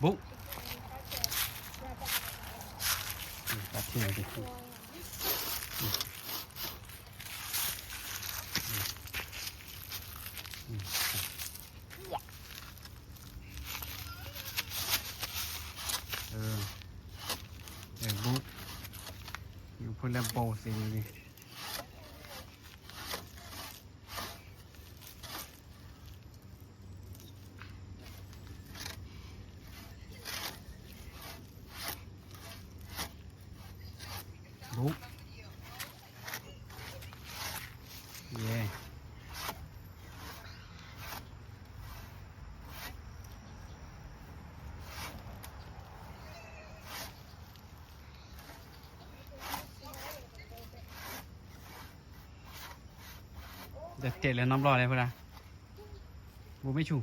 บุ๊กปลาเทียมดิบุ๊กอยู่พูดแล้วโบสินี่บุ๊กเย่เด็ดเกล็ดเลยน้ำร้อนเลยเพื่อนบูไม่ชู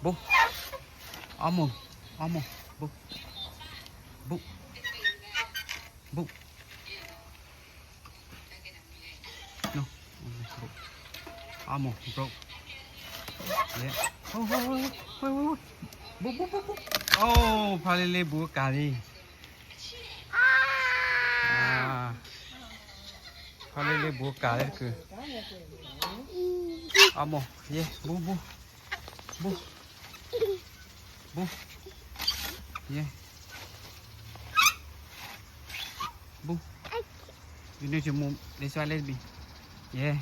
บุ๊กเอาหมูบุ๊กบุ๊กบุ๊กnoบุ๊กเอาหมูบุ๊กเย้โอ้โหบุ๊กโอ้พาเลบุ๊กกาลีพาเลบุ๊กกาลีคือเอาหมูเย้บุ๊กyeah bu you need to move this one let's be yeah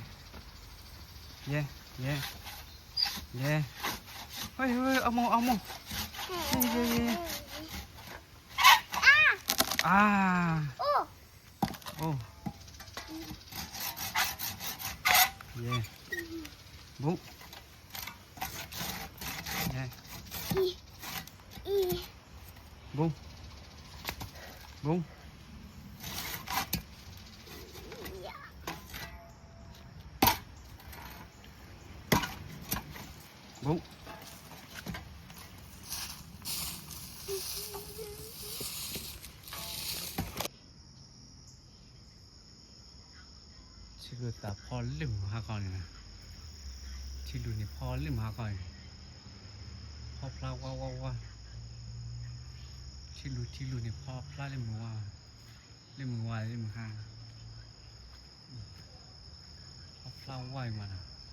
ôi ao mồ yeah oh yeah bu yeah bung bung bung chỉ được ta phò lửng ha con này chỉ được này phò lửng ha con phò pla wa chỉ được này phò pla lên mùa lên mùa ha phò pla wa mà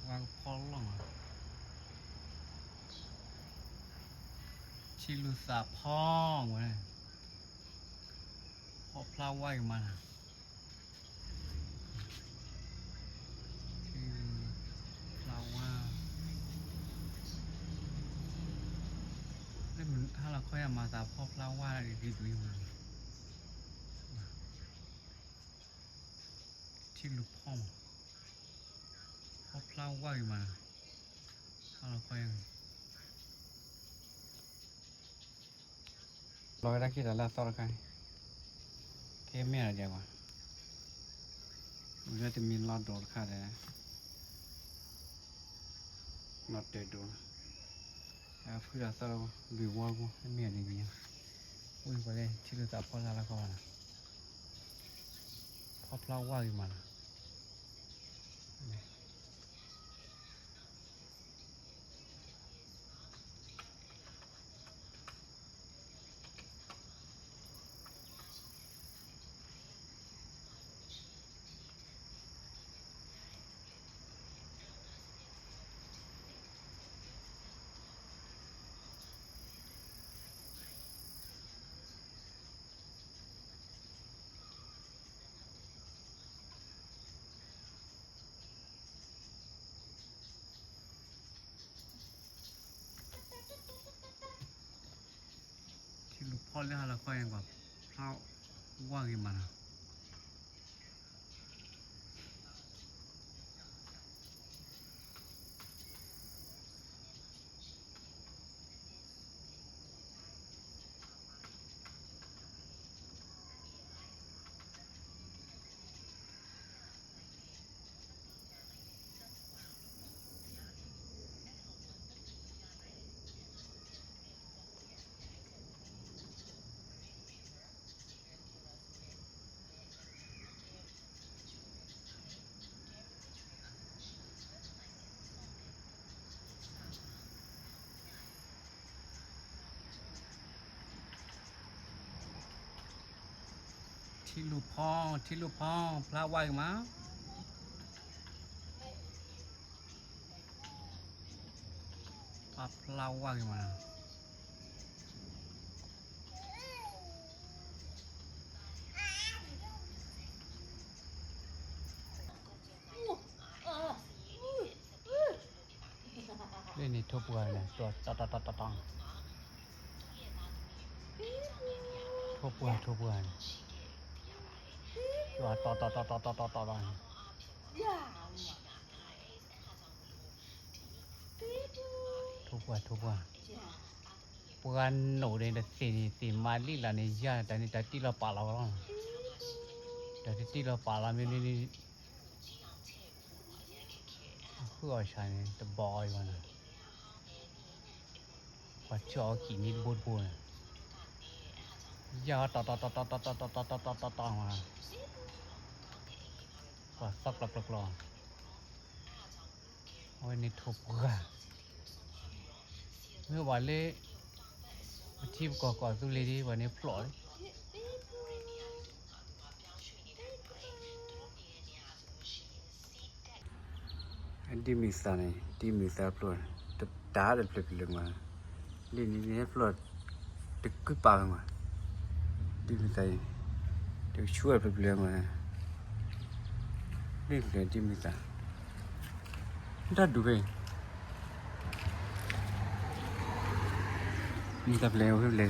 wa phò long chỉ được ta phò mà phò pla wa màถ้าเราค่อยมาตาพ่อเล่าว่าดีดูอยู่ที่ลูกพ่อเล่าว่าอยู่มาถ้าเราค่อยร้อยละกี่แต่ละต่อละกันแค่ไม่อะไรเดียวว่ะมันจะมีรอดโดดขาดเลยนะนอดเดือดโดนเพื่อเราดูว่ากูไม่มีอะไรอย่างเงี้ยอุ้ยไปเลยที่เราจับพ่อละก่อนพ่อเล่าว่าอยู่มา ที่ลูกพ่อเรียกเราก็ยังแบบเราว่ากี่มันที่ลูกพ่อพระว่ากี่มั้งพระว่ากี่มั้งเล่นนี่ทุบกันเลยตัวตะตองทุบกันตัวตอทุบกันปกันหนูเนี่ยสีมาลีลาเนี่ยยาแต่นี่แต่ที่เราป่าเราแล้วแต่ที่เราป่าเราไม่นี่เพื่อใช้เนี่ยจะบอยมันว่าจอกี่นิดบูดยาต่อมาว่าซักหลักโอ้ยนี่ทุบกันเมื่อวันเล่ทีมก่อสุรีดีวันนี้ปล่อยดีมิสานี่ดีมิสาปล่อยแต่ตาเด็ดเปลี่ยนมาเรื่องนี้ปล่อยตึกขึ้นป่ามาดีมิสาเดี๋ยวช่วยเปลี่ยนมาเรื่องเปลี่ยนดีมิสาได้ดูไปมีแต่เปลี่ยนอะไร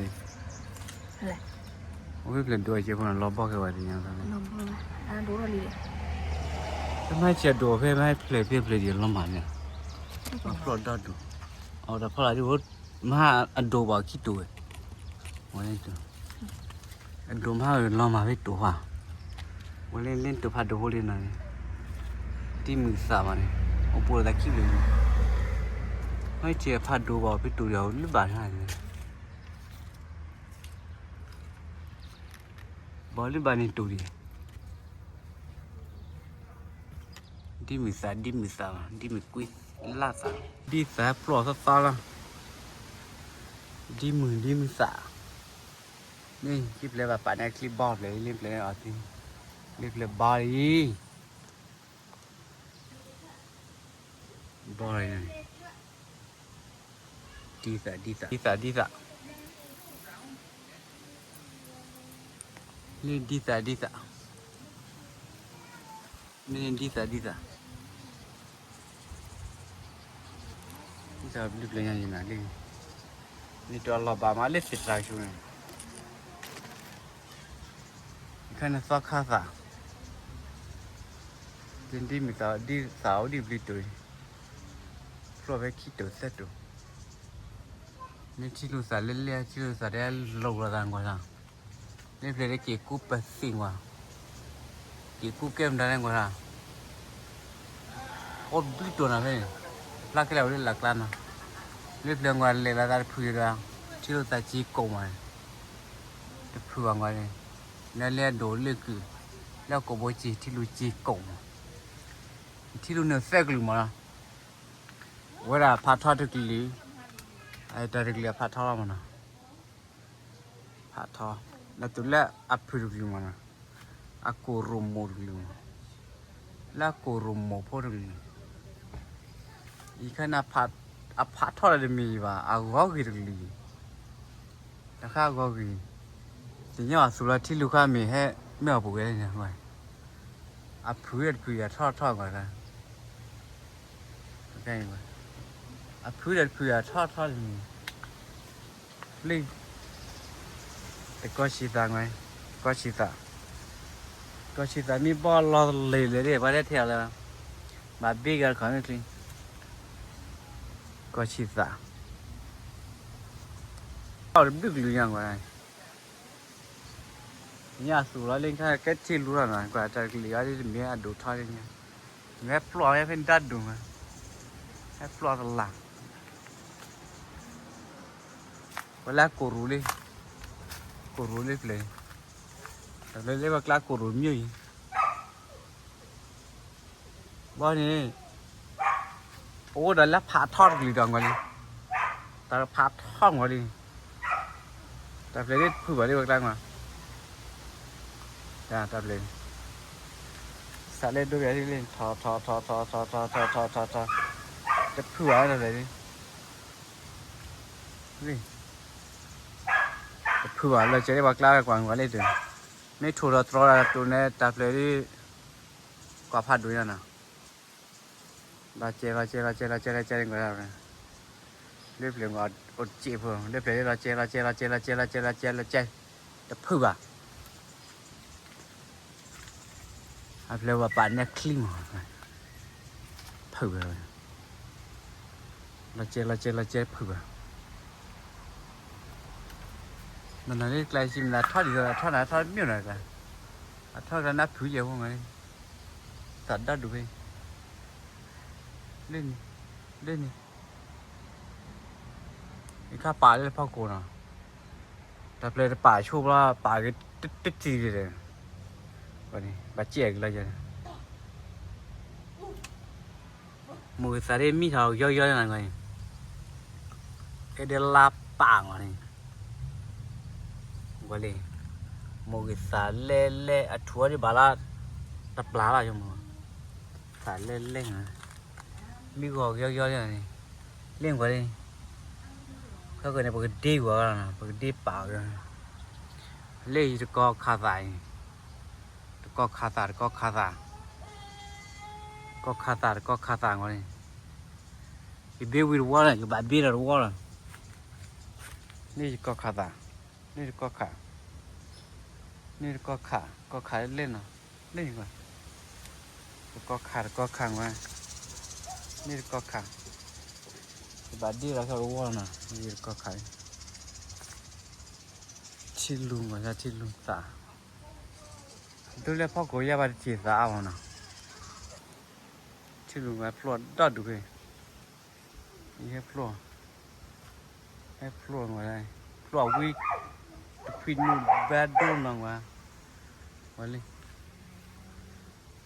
โอ้ยเปลี่ยนตัวเจ้าคนล้อบอกกันว่าดีอย่างนั้นล้อบอกนะดูอะไรทำไมเจ้าดูเพื่อไม่เปลี่ยนเดี๋ยวล้อมาเนี่ยมาปลดได้ดูเอาแต่พอเราดูมาอันดูว่าคิดดูวันนี้ดูอันดูมาล้อมาไปดูว่าวันเล่นตัวพัดดูเลยนะที่มือสามเนี่ยโอ้ปวดตะคิดเลยไม่เจ้าพัดดูว่าไปดูเดี๋ยวรีบบ้านหายเลยบอลบานิตูรีดิมิสาดิมิกุยลาซาดิสาปลอสตาละดิมิสานี่คลิปเลยแบบป่านนี้คลิปบอลเลยเล่นเลยอ่ะทีเล่นเลยบอลเลยดิสานี่ดิสานี่ดิสานี่จะรีบเลยยังไงนี่ตัวเราบ้ามาเล็ดสิตรายช่วย看那啥卡萨，真的没啥的少的不对，说白起都塞住，你起路啥嘞，起路啥的路了咱过上，你别的给股不行哇，给股给唔得咱过上，我不多那边，拉个了的拉个那，你别个来拉咱铺的，起路啥起高嘛，这铺完过嘞。นั่นแหละโดนเลือกคือแล้วก็บ่จีที่รู้จีกงที่รู้เนื้อแทรกหรือมั้งเวลาพัดทอดทุกทีไอ้ตาเรียกพัดทอดมันนะพัดทอดแล้วตัวแรกอัพพิรุลิมันนะอักโกรุมโมรุลิมันแล้วโกรุมโมพอรุลิอีขณะพัดทอดอะไรมีวะอากกิรุลิแล้วข้าวกิจริงๆสุราที่ลูกค้ามีให้ไม่เอาปุ๋ยเนี่ยไว้ปุ๋ยทอดก่อนนะโอเคไหมปุ๋ยทอดมีเลย แต่ก็ชีตาไงก็ชีตามีบอลรอเลยดิมาได้เที่ยวเลยมาบิ๊กกันขอไม่จริงก็ชีตาเอาบิ๊กรู้ยังไงเนี่ยสุราเล่นแค่แค่ที่รู้แล้วนะกว่าจะเหลือที่มีอะดูท่าอย่างเงี้ยแม่ปลอกแม่เป็นดัดดูมั้ยแม่ปลอกหลังเวลากูรู้เลยเลยแต่เลยว่ากล้ากูรู้มีอยู่บ้านนี้โอ้เดี๋ยวแล้วผ่าทอดหรือดังกว่านี้แต่ผ่าทอดกว่านี้แต่เลยได้พูดว่าได้บ้างมาจ้าแต่เลยสาเล่นด้วยกันที่เล่นทอจะพูดว่าอะไรนี่จะพูดว่าเราจะได้บ้างกล้ากว่านี้เลย ไม่ถูกเราตรอตัวเนี่ยแต่เลยกว่าพัดด้วยนะเราเจอกันเลยเรียบเรียงว่าอดจีบเรียบเรียงเราเจจะพูดว่าอันเรียกว่าป่านเนี่ยคลิ้งพูดเลยเราเจพูดว่านั่นนี่กลายเป็นทอดเยอะทอดไม่หน่อยกันทอดกันนับถือเยอะพวกนี้ตัดได้ดูไปเล่นนี่ข้าป่าเลยพ่อโกนะแต่เลยป่าชูว่าป่าก็ติดจีเลยวันนี้บาดเจ็บอะไรอย่างมือสาเรมีเท่าย่อยๆนั่นไงไอเดลาป่างวันนี้วันนี้มือสาเล่อัฐัวที่บาลาตะปลาอะไรอย่างมั้งสาเล่นะมีก็ย่อยๆนี่เล่นกว่านี้เขาเกิดในปกติกว่านะปกติป่าเลยเล่จะก็ขาดก็ขาดกว่านี้อีเบี้ยวิรวอลอยู่แบบเบี้ยรัวลนี่ก็ขาดนี่ก็ขาเล่นนะเล่นกว่าก็ขังไว้นี่ก็ขาแบบเบี้ยเรารัวนะนี่ก็ขาชิลุงว่าชิลุงตาดูแลพ่อกูอย่าไปจีบสาวนะชิลุงว่าพลอดดอดดูเลยนี่พลอดว่าไรพลอดวิกพินนูแบดโดนนังว่าวันนี้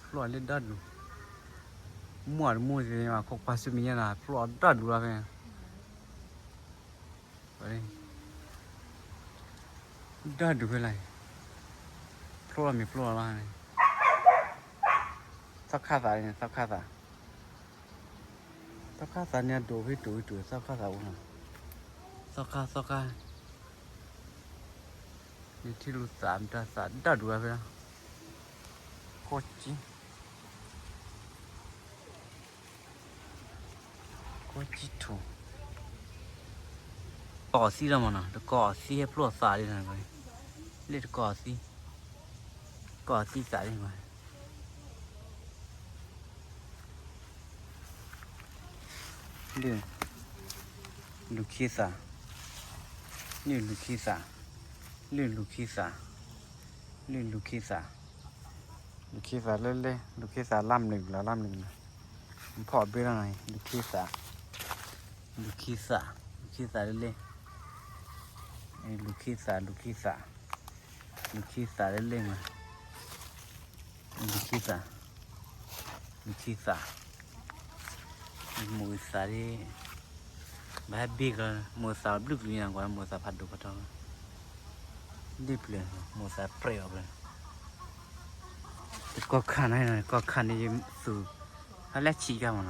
พลอดเล่นดอดดูมั่วเลยว่าคบพาสุมีนะพลอดดอดดูละเพื่อนวันนี้ดอดดูอะไรพลอดมีพลอดว่าไงสักข้าตาเนี่ยสักข้าตาเนี่ยดูให้ดูสักข้าตาอุ่นสักข้านี่ที่รู้สามดอดดูละเพื่อนโคจิถูกก่อซีแล้วมั้งนะแต่ก่อซีให้พลอดสาเลยนะเลยเรียกก่อซีสาเลยมั้ยเรื่องลูกขี้สานี่ลูกขี้สาเรื่องลูกขี้สาเล่นลูกขี้สาเล่นลูกขี้สาล่ำหนึ่งผมพอดไปแล้วไงลูกขี้สาเล่นไอ้ลูกขี้สาเล่นมาลูกขี้สามือสาดิแบบบิ๊กเลยมือสาบลึกเลยนะกว่ามือสาพัดดูพัดทองดิบเลยมือสาเปรี้ยวเลยก็ขันให้หน่อยก็ขันนี่สูอะไรชี้กันมั้ง